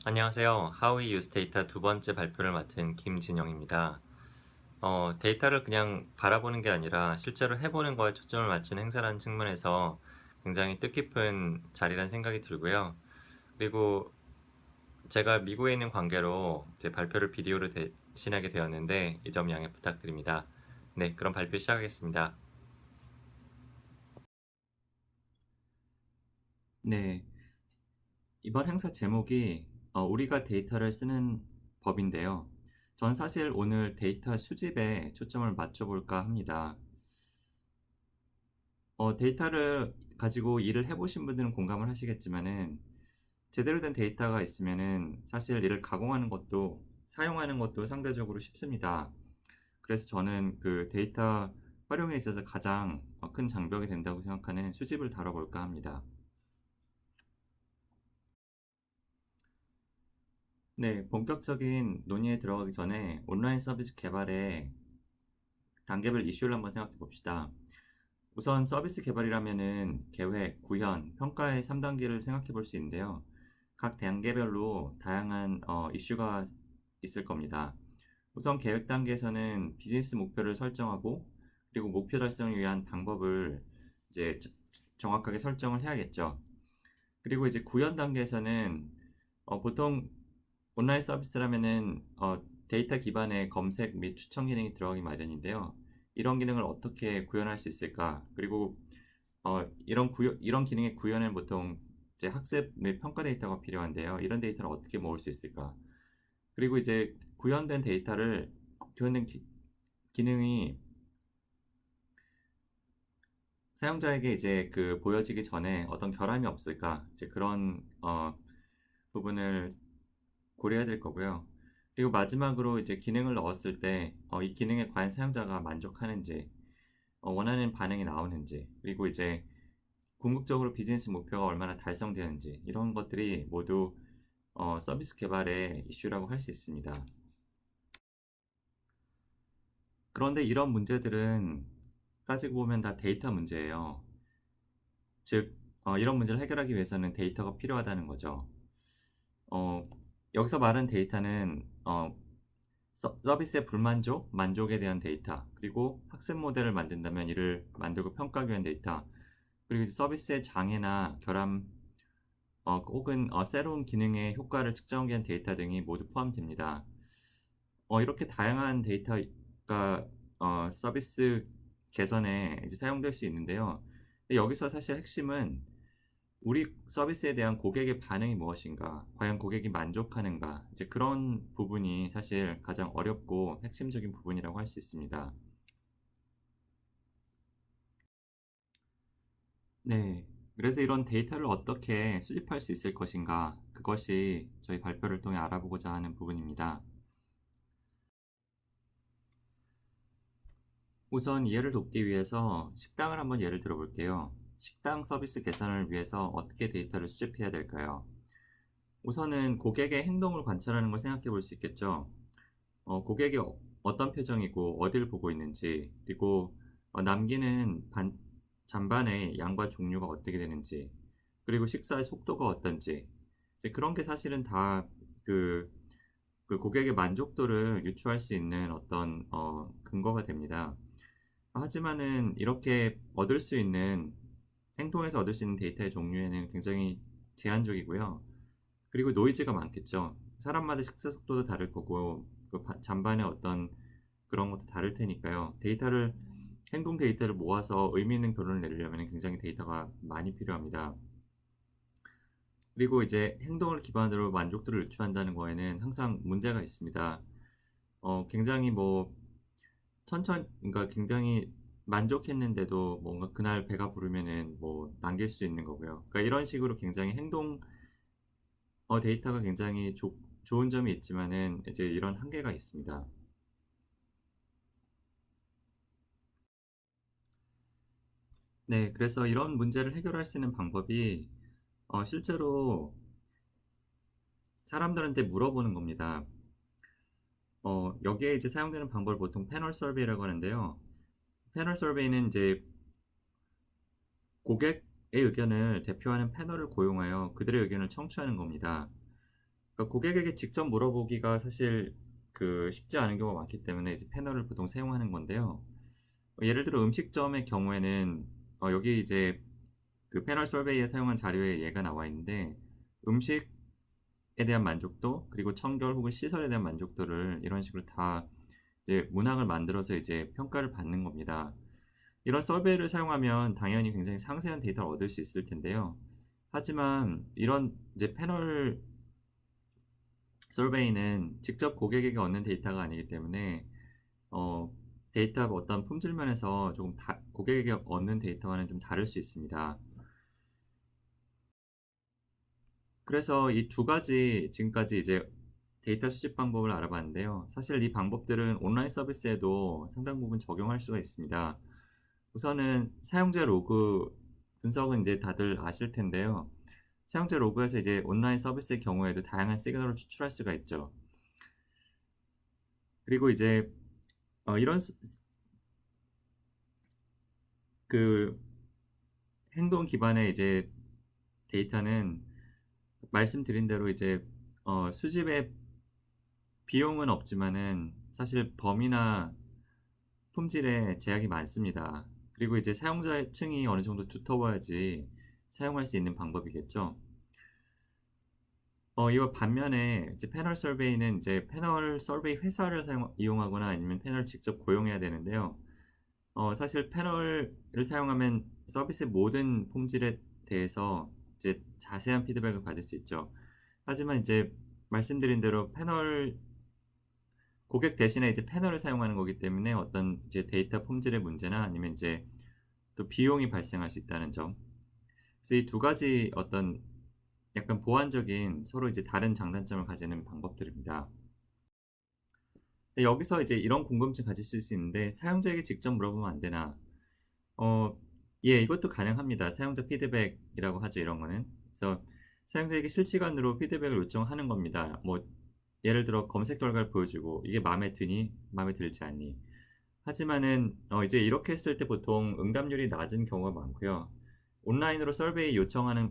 안녕하세요. How we use data 두 번째 발표를 맡은 김진영입니다. 데이터를 그냥 바라보는 게 아니라 실제로 해보는 거에 초점을 맞춘 행사라는 측면에서 굉장히 뜻깊은 자리란 생각이 들고요. 그리고 제가 미국에 있는 관계로 이제 발표를 비디오로 대신하게 되었는데 이 점 양해 부탁드립니다. 네, 그럼 발표 시작하겠습니다. 네, 이번 행사 제목이 우리가 데이터를 쓰는 법인데요. 전 사실 오늘 데이터 수집에 초점을 맞춰볼까 합니다. 데이터를 가지고 일을 해보신 분들은 공감을 하시겠지만은 제대로 된 데이터가 있으면은 사실 이를 가공하는 것도 사용하는 것도 상대적으로 쉽습니다. 그래서 저는 그 데이터 활용에 있어서 가장 큰 장벽이 된다고 생각하는 수집을 다뤄볼까 합니다. 네, 본격적인 논의에 들어가기 전에 온라인 서비스 개발의 단계별 이슈를 한번 생각해 봅시다. 우선 서비스 개발이라면은 계획, 구현, 평가의 3단계를 생각해 볼 수 있는데요. 각 단계별로 다양한 이슈가 있을 겁니다. 우선 계획 단계에서는 비즈니스 목표를 설정하고 그리고 목표 달성을 위한 방법을 이제 정확하게 설정을 해야겠죠. 그리고 이제 구현 단계에서는 보통 온라인 서비스라면은 데이터 기반의 검색 및 추천 기능이 들어가기 마련인데요. 이런 기능을 어떻게 구현할 수 있을까? 그리고 이런 기능의 구현은 보통 이제 학습 및 평가 데이터가 필요한데요. 이런 데이터를 어떻게 모을 수 있을까? 그리고 이제 구현된 기능이 사용자에게 이제 그 보여지기 전에 어떤 결함이 없을까? 이제 그런 부분을 고려해야 될 거고요. 그리고 마지막으로 이제 기능을 넣었을 때 이 기능에 과연 사용자가 만족하는지 원하는 반응이 나오는지 그리고 이제 궁극적으로 비즈니스 목표가 얼마나 달성되는지 이런 것들이 모두 서비스 개발의 이슈라고 할 수 있습니다. 그런데 이런 문제들은 따지고 보면 다 데이터 문제예요. 즉 이런 문제를 해결하기 위해서는 데이터가 필요하다는 거죠. 어, 여기서 말하는 데이터는 서비스의 불만족, 만족에 대한 데이터, 그리고 학습 모델을 만든다면 이를 만들고 평가하기 위한 데이터, 그리고 이제 서비스의 장애나 결함, 혹은 새로운 기능의 효과를 측정하기 위한 데이터 등이 모두 포함됩니다. 이렇게 다양한 데이터가 서비스 개선에 이제 사용될 수 있는데요. 근데 여기서 사실 핵심은 우리 서비스에 대한 고객의 반응이 무엇인가, 과연 고객이 만족하는가, 이제 그런 부분이 사실 가장 어렵고 핵심적인 부분이라고 할 수 있습니다. 네. 그래서 이런 데이터를 어떻게 수집할 수 있을 것인가, 그것이 저희 발표를 통해 알아보고자 하는 부분입니다. 우선 이해를 돕기 위해서 식당을 한번 예를 들어 볼게요. 식당 서비스 개선을 위해서 어떻게 데이터를 수집해야 될까요? 우선은 고객의 행동을 관찰하는 걸 생각해 볼 수 있겠죠. 고객이 어떤 표정이고 어디를 보고 있는지, 그리고 남기는 잔반의 양과 종류가 어떻게 되는지, 그리고 식사의 속도가 어떤지, 이제 그런 게 사실은 다 그, 그 고객의 만족도를 유추할 수 있는 어떤 근거가 됩니다. 하지만은 이렇게 얻을 수 있는 행동에서 얻을 수 있는 데이터의 종류에는 굉장히 제한적이고요. 그리고 노이즈가 많겠죠. 사람마다 식사 속도도 다를 거고 잔반의 어떤 그런 것도 다를 테니까요. 행동 데이터를 모아서 의미 있는 결론을 내리려면 굉장히 데이터가 많이 필요합니다. 그리고 이제 행동을 기반으로 만족도를 유추한다는 거에는 항상 문제가 있습니다. 굉장히 그러니까 굉장히 만족했는데도 뭔가 그날 배가 부르면은 남길 수 있는 거고요. 그러니까 이런 식으로 굉장히 데이터가 굉장히 좋은 점이 있지만은 이제 이런 한계가 있습니다. 네, 그래서 이런 문제를 해결할 수 있는 방법이 실제로 사람들한테 물어보는 겁니다. 여기에 이제 사용되는 방법을 보통 패널 서베이라고 하는데요. 패널 서베이는 이제 고객의 의견을 대표하는 패널을 고용하여 그들의 의견을 청취하는 겁니다. 그러니까 고객에게 직접 물어보기가 사실 쉽지 않은 경우가 많기 때문에 이제 패널을 보통 사용하는 건데요. 예를 들어 음식점의 경우에는 여기 이제 그 패널 서베이에 사용한 자료에 얘가 나와 있는데 음식에 대한 만족도 그리고 청결 혹은 시설에 대한 만족도를 이런 식으로 다 이제 문항을 만들어서 이제 평가를 받는 겁니다. 이런 서베이를 사용하면 당연히 굉장히 상세한 데이터를 얻을 수 있을 텐데요. 하지만 이런 이제 패널 서베이는 직접 고객에게 얻는 데이터가 아니기 때문에 어 데이터 어떤 품질 면에서 조금 고객에게 얻는 데이터와는 좀 다를 수 있습니다. 그래서 이 두 가지 지금까지 이제 데이터 수집 방법을 알아봤는데요. 사실 이 방법들은 온라인 서비스에도 상당 부분 적용할 수가 있습니다. 우선은 사용자 로그 분석은 이제 다들 아실 텐데요. 사용자 로그에서 이제 온라인 서비스의 경우에도 다양한 시그널을 추출할 수가 있죠. 그리고 이제 이런 그 행동 기반의 이제 데이터는 말씀드린 대로 이제 수집에 비용은 없지만은 사실 범위나 품질에 제약이 많습니다. 그리고 이제 사용자층이 어느 정도 두터워야지 사용할 수 있는 방법이겠죠. 이와 반면에 이제 패널 서베이는 이제 패널 서베이 회사를 이용하거나 아니면 패널을 직접 고용해야 되는데요. 사실 패널을 사용하면 서비스의 모든 품질에 대해서 이제 자세한 피드백을 받을 수 있죠. 하지만 이제 말씀드린 대로 고객 대신에 이제 패널을 사용하는 거기 때문에 어떤 이제 데이터 품질의 문제나 아니면 이제 또 비용이 발생할 수 있다는 점. 그래서 이 두 가지 어떤 약간 보완적인 서로 이제 다른 장단점을 가지는 방법들입니다. 근데 여기서 이제 이런 궁금증 가지실 수 있는데 '사용자에게 직접 물어보면 안 되나?' 어 예, 이것도 가능합니다. 사용자 피드백이라고 하죠, 이런 거는. 그래서 사용자에게 실시간으로 피드백을 요청하는 겁니다. 뭐 예를 들어 검색 결과를 보여주고 "이게 마음에 드니? 마음에 들지 않니?" 하지만은 이제 이렇게 했을 때 보통 응답률이 낮은 경우가 많고요. 온라인으로 서베이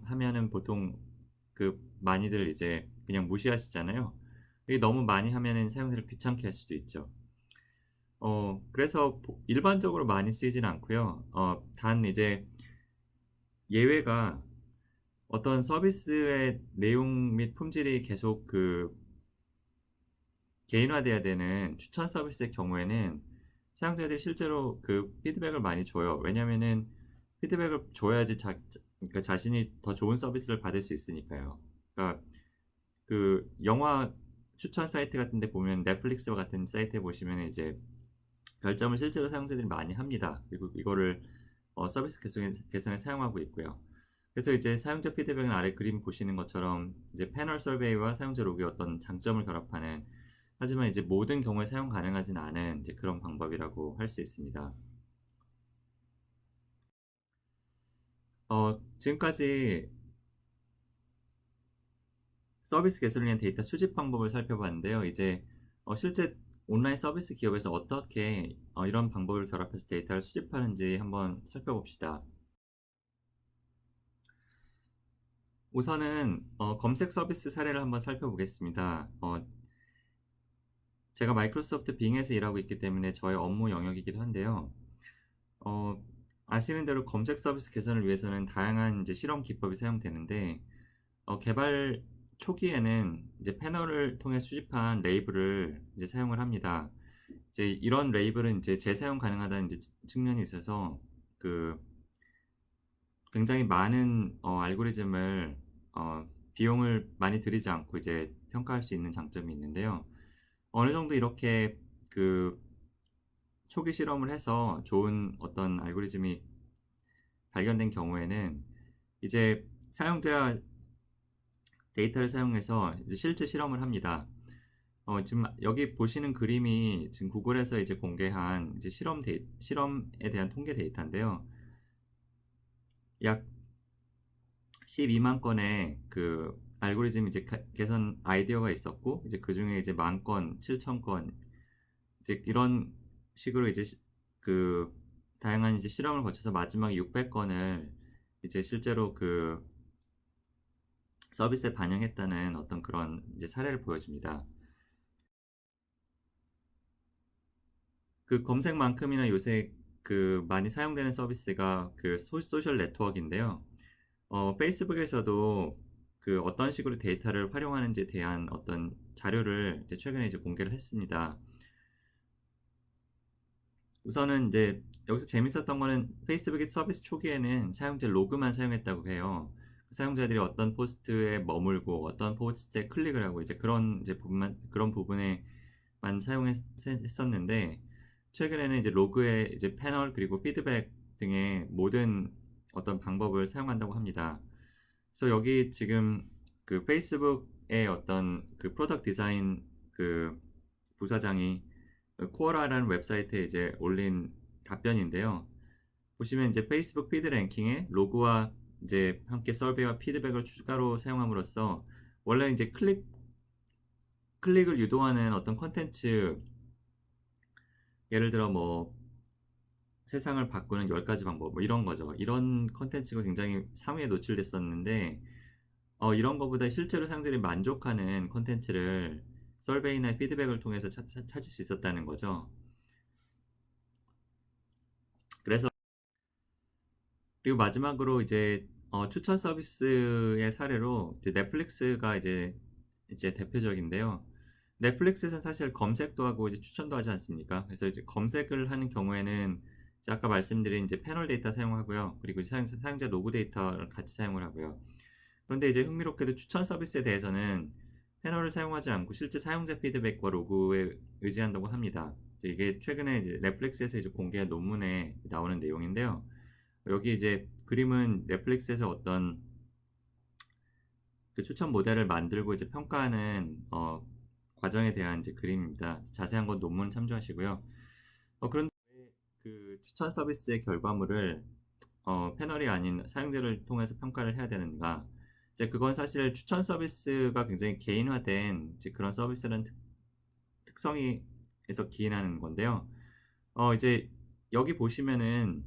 하면은 보통 많이들 이제 그냥 무시하시잖아요. 이게 너무 많이 하면은 사용자를 귀찮게 할 수도 있죠. 그래서 일반적으로 많이 쓰이진 않고요. 단 이제 예외가 어떤 서비스의 내용 및 품질이 계속 개인화돼야 되는 추천 서비스의 경우에는 사용자들이 실제로 피드백을 많이 줘요. 왜냐면은 피드백을 줘야지 그러니까 자신이 더 좋은 서비스를 받을 수 있으니까요. 그러니까 영화 추천 사이트 같은 데 보면 넷플릭스와 같은 사이트에 보시면은 이제 별점을 실제로 사용자들이 많이 합니다. 그리고 이거를 서비스 개선에 사용하고 있고요. 그래서 이제 사용자 피드백은 아래 그림 보시는 것처럼 이제 패널 서베이와 사용자 로그의 어떤 장점을 결합하는, 하지만 이제 모든 경우에 사용 가능하진 않은 이제 그런 방법이라고 할 수 있습니다. 지금까지 서비스 개선을 위한 데이터 수집 방법을 살펴봤는데요. 이제 실제 온라인 서비스 기업에서 어떻게 이런 방법을 결합해서 데이터를 수집하는지 한번 살펴봅시다. 우선은 검색 서비스 사례를 한번 살펴보겠습니다. 제가 마이크로소프트 빙에서 일하고 있기 때문에 저의 업무 영역이기도 한데요. 어 아시는 대로 검색 서비스 개선을 위해서는 다양한 이제 실험 기법이 사용되는데 개발 초기에는 이제 패널을 통해 수집한 레이블을 이제 사용을 합니다. 이제 이런 레이블은 이제 재사용 가능하다는 이제 측면이 있어서 그 굉장히 많은 알고리즘을 비용을 많이 들이지 않고 이제 평가할 수 있는 장점이 있는데요. 어느 정도 이렇게 그 초기 실험을 해서 좋은 어떤 알고리즘이 발견된 경우에는 이제 사용자 데이터를 사용해서 이제 실제 실험을 합니다. 지금 여기 보시는 그림이 지금 구글에서 이제 공개한 이제 실험에 대한 통계 데이터인데요. 약 12만 건의 알고리즘 이제 개선 아이디어가 있었고, 이제 그중에 이제 10,000건, 7,000건 이제 이런 식으로 이제 다양한 이제 실험을 거쳐서 마지막에 600건을 이제 실제로 서비스에 반영했다는 어떤 그런 이제 사례를 보여줍니다. 그 검색만큼이나 요새 그 많이 사용되는 서비스가 그 소셜 네트워크인데요. 페이스북에서도 그 어떤 식으로 데이터를 활용하는지에 대한 어떤 자료를 이제 최근에 이제 공개를 했습니다. 우선은 이제 여기서 재밌었던 거는 페이스북의 서비스 초기에는 사용자 로그만 사용했다고 해요. 사용자들이 어떤 포스트에 머물고 어떤 포스트에 클릭을 하고 이제 그런 이제 부분만 그런 부분에만 했었는데 최근에는 이제 로그에 이제 패널 그리고 피드백 등의 모든 어떤 방법을 사용한다고 합니다. 그래서 여기 지금 그 페이스북의 어떤 그 프로덕트 디자인 그 부사장이 코어라라는 웹사이트에 이제 올린 답변인데요. 보시면 이제 페이스북 피드 랭킹에 로그와 이제 함께 서비와 피드백을 추가로 사용함으로써 원래 이제 클릭을 유도하는 어떤 컨텐츠 예를 들어 뭐 세상을 바꾸는 10가지 방법 뭐 이런 거죠. 이런 컨텐츠가 굉장히 상위에 노출됐었는데 이런 거보다 실제로 사람들이 만족하는 콘텐츠를 설베이나 피드백을 통해서 찾을 수 있었다는 거죠. 그래서 그리고 마지막으로 이제 추천 서비스의 사례로 이제 넷플릭스가 이제 대표적인데요. 넷플릭스에서는 사실 검색도 하고 이제 추천도 하지 않습니까? 그래서 이제 검색을 하는 경우에는 이제 아까 말씀드린 이제 패널 데이터 사용하고요. 그리고 이제 사용자 로그 데이터를 같이 사용을 하고요. 그런데 이제 흥미롭게도 추천 서비스에 대해서는 패널을 사용하지 않고 실제 사용자 피드백과 로그에 의지한다고 합니다. 이게 최근에 이제 넷플릭스에서 이제 공개한 논문에 나오는 내용인데요. 여기 이제 그림은 넷플릭스에서 어떤 그 추천 모델을 만들고 이제 평가하는 과정에 대한 이제 그림입니다. 자세한 건 논문 참조하시고요. 그런데 그 추천 서비스의 결과물을 패널이 아닌 사용자를 통해서 평가를 해야 되는가? 이제 그건 사실 추천 서비스가 굉장히 개인화된 이제 그런 서비스라는 특성에서 기인하는 건데요. 이제 여기 보시면은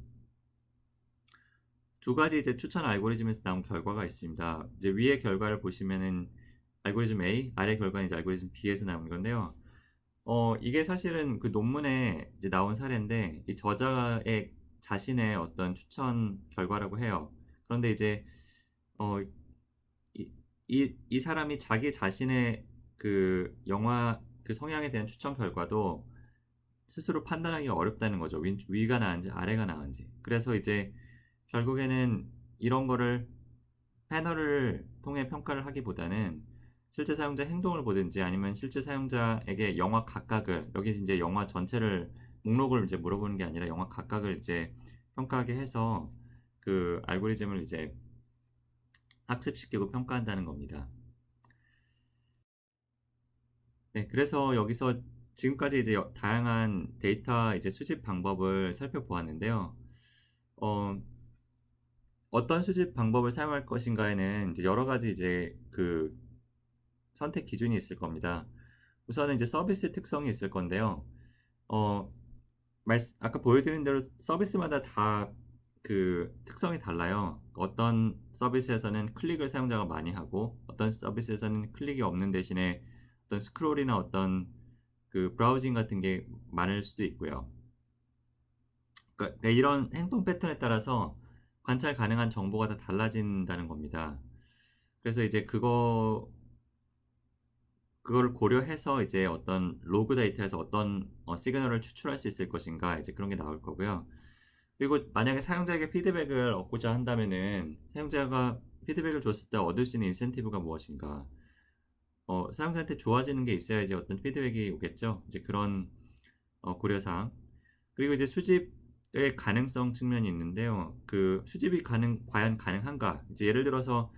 두 가지 이제 추천 알고리즘에서 나온 결과가 있습니다. 이제 위의 결과를 보시면은 알고리즘 A, 아래 결과는 이제 알고리즘 B에서 나온 건데요. 이게 사실은 그 논문에 이제 나온 사례인데 이 저자의 자신의 어떤 추천 결과라고 해요. 그런데 이제 어, 이 사람이 자기 자신의 그 영화 그 성향에 대한 추천 결과도 스스로 판단하기가 어렵다는 거죠. 위가 나은지 아래가 나은지. 그래서 이제 결국에는 이런 거를 패널을 통해 평가를 하기보다는 실제 사용자 행동을 보든지 아니면 실제 사용자에게 영화 각각을 여기 이제 영화 전체를 목록을 이제 물어보는 게 아니라 영화 각각을 이제 평가하게 해서 그 알고리즘을 이제 학습시키고 평가한다는 겁니다. 네, 그래서 여기서 지금까지 이제 다양한 데이터 이제 수집 방법을 살펴보았는데요. 어, 어떤 수집 방법을 사용할 것인가에는 이제 여러 가지 이제 그 선택 기준이 있을 겁니다. 우선은 이제 서비스 특성이 있을 건데요. 어, 아까 보여드린 대로 서비스마다 다 그 특성이 달라요. 어떤 서비스에서는 클릭을 사용자가 많이 하고 어떤 서비스에서는 클릭이 없는 대신에 어떤 스크롤이나 어떤 그 브라우징 같은 게 많을 수도 있고요. 그러니까 이런 행동 패턴에 따라서 관찰 가능한 정보가 다 달라진다는 겁니다. 그래서 이제 그거를 고려해서 이제 어떤 로그 데이터에서 어떤 시그널을 추출할 수 있을 것인가 이제 그런 게 나올 거고요. 그리고 만약에 사용자에게 피드백을 얻고자 한다면은 사용자가 피드백을 줬을 때 얻을 수 있는 인센티브가 무엇인가? 사용자한테 좋아지는 게 있어야지 어떤 피드백이 오겠죠. 이제 그런 고려사항. 그리고 이제 수집의 가능성 측면이 있는데요. 그 수집이 과연 가능한가? 이제 예를 들어서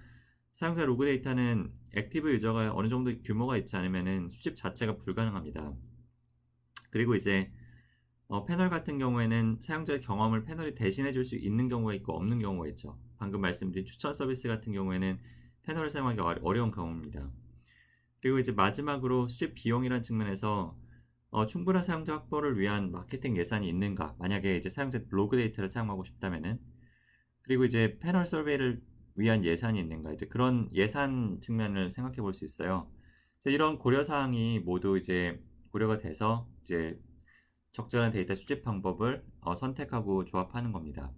사용자 로그 데이터는 액티브 유저가 어느 정도 규모가 있지 않으면은 수집 자체가 불가능합니다. 그리고 이제 패널 같은 경우에는 사용자의 경험을 패널이 대신해 줄 수 있는 경우가 있고 없는 경우가 있죠. 방금 말씀드린 추천 서비스 같은 경우에는 패널을 사용하기 어려운 경우입니다. 그리고 이제 마지막으로 수집 비용이라는 측면에서 충분한 사용자 확보를 위한 마케팅 예산이 있는가? 만약에 이제 사용자 로그 데이터를 사용하고 싶다면은 그리고 이제 패널 서베이를 위한 예산이 있는가 이제 그런 예산 측면을 생각해 볼 수 있어요. 그래서 이런 고려 사항이 모두 이제 고려가 돼서 이제 적절한 데이터 수집 방법을 선택하고 조합하는 겁니다.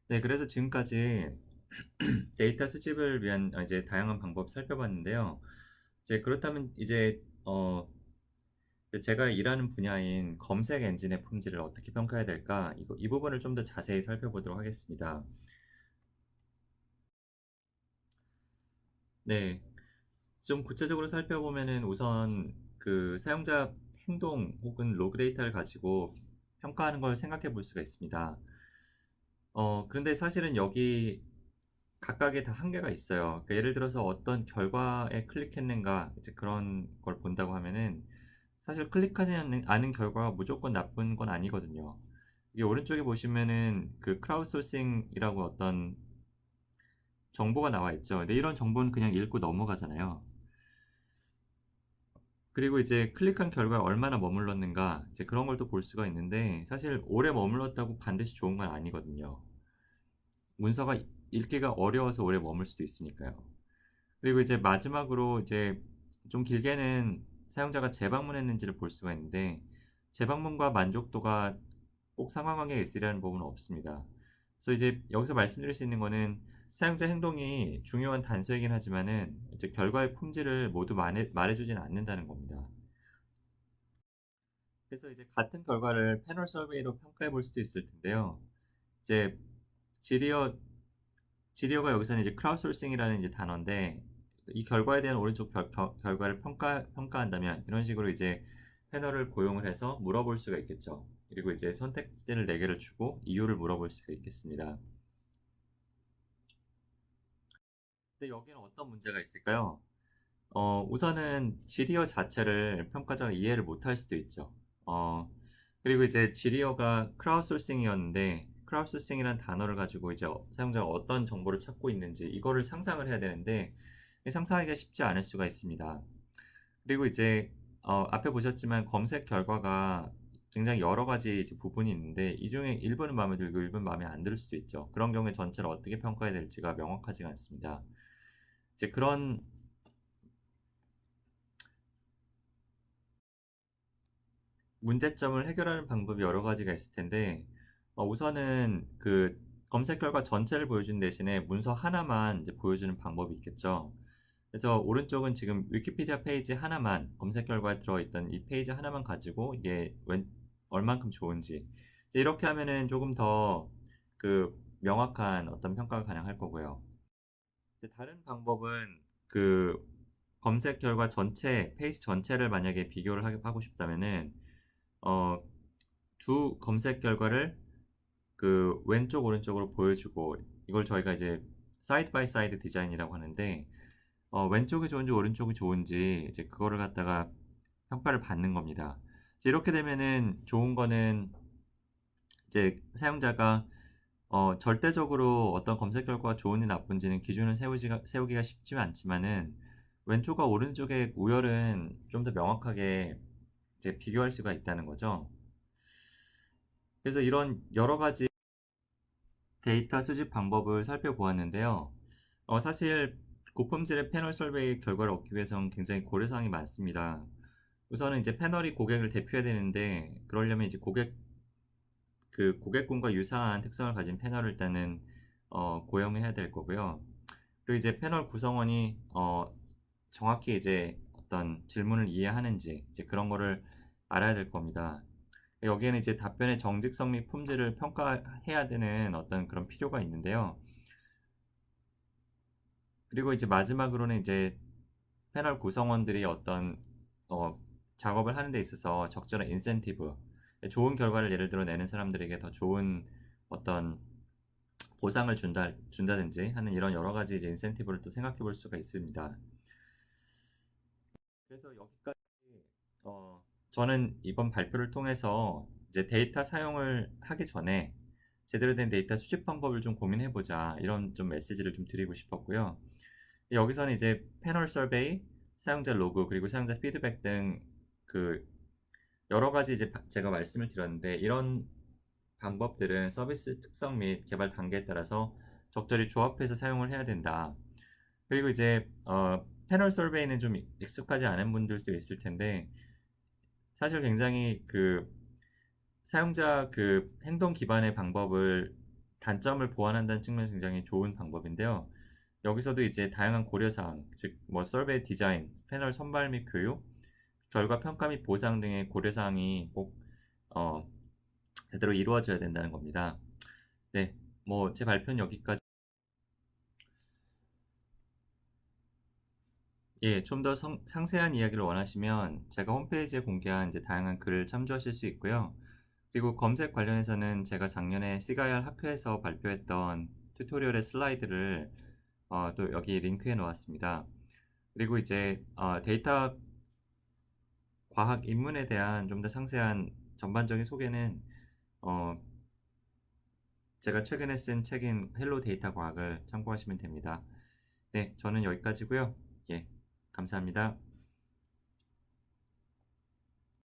네, 그래서 지금까지 데이터 수집을 위한 이제 다양한 방법 살펴봤는데요. 이제 그렇다면 이제 제가 일하는 분야인 검색 엔진의 품질을 어떻게 평가해야 될까? 이 부분을 좀 더 자세히 살펴보도록 하겠습니다. 네. 좀 구체적으로 살펴보면은 우선 그 사용자 행동 혹은 로그 데이터를 가지고 평가하는 걸 생각해 볼 수가 있습니다. 그런데 사실은 여기 각각의 다 한계가 있어요. 그러니까 예를 들어서 어떤 결과에 클릭했는가 이제 그런 걸 본다고 하면은 사실 클릭하지 않은 결과가 무조건 나쁜 건 아니거든요. 이게 오른쪽에 보시면은 그 크라우드 소싱이라고 어떤 정보가 나와 있죠. 근데 이런 정보는 그냥 읽고 넘어가잖아요. 그리고 이제 클릭한 결과에 얼마나 머물렀는가 이제 그런 걸 또 볼 수가 있는데 사실 오래 머물렀다고 반드시 좋은 건 아니거든요. 문서가 읽기가 어려워서 오래 머물 수도 있으니까요. 그리고 이제 마지막으로 이제 좀 길게는 사용자가 재방문했는지를 볼 수가 있는데 재방문과 만족도가 꼭 상관관계가 있으리라는 법은 없습니다. 그래서 이제 여기서 말씀드릴 수 있는 거는 사용자 행동이 중요한 단서이긴 하지만은 이제 결과의 품질을 모두 말해주지는 않는다는 겁니다. 그래서 이제 같은 결과를 패널 서베이로 평가해 볼 수도 있을 텐데요. 이제 지리어 지리어가 여기서는 이제 크라우드 소싱이라는 이제 단어인데 이 결과에 대한 오른쪽 결과를 평가한다면 이런 식으로 이제 패널을 고용을 해서 물어볼 수가 있겠죠. 그리고 이제 선택지를 4 개를 주고 이유를 물어볼 수가 있겠습니다. 근데 여기는 어떤 문제가 있을까요? 우선은 지리어 자체를 평가자가 이해를 못할 수도 있죠. 어 그리고 이제 지리어가 크라우드 소싱이었는데 크라우드 소싱이라는 단어를 가지고 이제 사용자가 어떤 정보를 찾고 있는지 이거를 상상을 해야 되는데 상상하기가 쉽지 않을 수가 있습니다. 그리고 이제 앞에 보셨지만 검색 결과가 굉장히 여러 가지 이제 부분이 있는데 이 중에 일부는 마음에 들고 일부는 마음에 안 들 수도 있죠. 그런 경우에 전체를 어떻게 평가해야 될지가 명확하지가 않습니다. 이제 그런 문제점을 해결하는 방법이 여러 가지가 있을 텐데 우선은 그 검색 결과 전체를 보여주는 대신에 문서 하나만 이제 보여주는 방법이 있겠죠. 그래서 오른쪽은 지금 위키피디아 페이지 하나만 검색 결과에 들어있던 이 페이지 하나만 가지고 이게 얼만큼 좋은지 이제 이렇게 하면은 조금 더 그 명확한 어떤 평가가 가능할 거고요. 이제 다른 방법은 그 검색 결과 전체 페이지 전체를 만약에 비교를 하고 싶다면은 어 두 검색 결과를 그 왼쪽 오른쪽으로 보여주고 이걸 저희가 이제 사이드 바이 사이드 디자인이라고 하는데 왼쪽이 좋은지 오른쪽이 좋은지 이제 그거를 갖다가 평가를 받는 겁니다. 이제 이렇게 되면은 좋은 거는 이제 사용자가 절대적으로 어떤 검색 결과가 좋은지 나쁜지는 기준을 세우기가 쉽지는 않지만은 왼쪽과 오른쪽의 우열은 좀 더 명확하게 이제 비교할 수가 있다는 거죠. 그래서 이런 여러 가지 데이터 수집 방법을 살펴보았는데요. 사실 고품질의 패널 설베이 결과를 얻기 위해서는 굉장히 고려사항이 많습니다. 우선은 이제 패널이 고객을 대표해야 되는데 그러려면 이제 고객군과 유사한 특성을 가진 패널을 일단은 고용해야 될 거고요. 그리고 이제 패널 구성원이 정확히 이제 어떤 질문을 이해하는지 이제 그런 거를 알아야 될 겁니다. 여기에는 이제 답변의 정직성 및 품질을 평가해야 되는 어떤 그런 필요가 있는데요. 그리고 이제 마지막으로는 이제 패널 구성원들이 어떤 어 작업을 하는 데 있어서 적절한 인센티브, 좋은 결과를 예를 들어 내는 사람들에게 더 좋은 어떤 보상을 준다든지 하는 이런 여러 가지 이제 인센티브를 또 생각해 볼 수가 있습니다. 그래서 여기까지 저는 이번 발표를 통해서 이제 데이터 사용을 하기 전에 제대로 된 데이터 수집 방법을 좀 고민해 보자 이런 좀 메시지를 좀 드리고 싶었고요. 여기서는 이제 패널 서베이, 사용자 로그 그리고 사용자 피드백 등 그 여러 가지 이제 제가 말씀을 드렸는데 이런 방법들은 서비스 특성 및 개발 단계에 따라서 적절히 조합해서 사용을 해야 된다. 그리고 이제 패널 서베이는 좀 익숙하지 않은 분들도 있을 텐데 사실 굉장히 사용자 행동 기반의 방법을 단점을 보완한다는 측면에서 굉장히 좋은 방법인데요. 여기서도 이제 다양한 고려 사항, 즉 뭐 서베이 디자인, 패널 선발 및 교육, 결과 평가 및 보상 등의 고려 사항이 꼭 어 제대로 이루어져야 된다는 겁니다. 네. 뭐 제 발표는 여기까지. 예. 좀 더 상세한 이야기를 원하시면 제가 홈페이지에 공개한 이제 다양한 글을 참조하실 수 있고요. 그리고 검색 관련해서는 제가 작년에 CGIAR 학회에서 발표했던 튜토리얼의 슬라이드를 또 여기 링크해 놓았습니다. 그리고 이제 데이터 과학 입문에 대한 좀 더 상세한 전반적인 소개는 어 제가 최근에 쓴 책인 헬로 데이터 과학을 참고하시면 됩니다. 네. 저는 여기까지고요. 예. 감사합니다.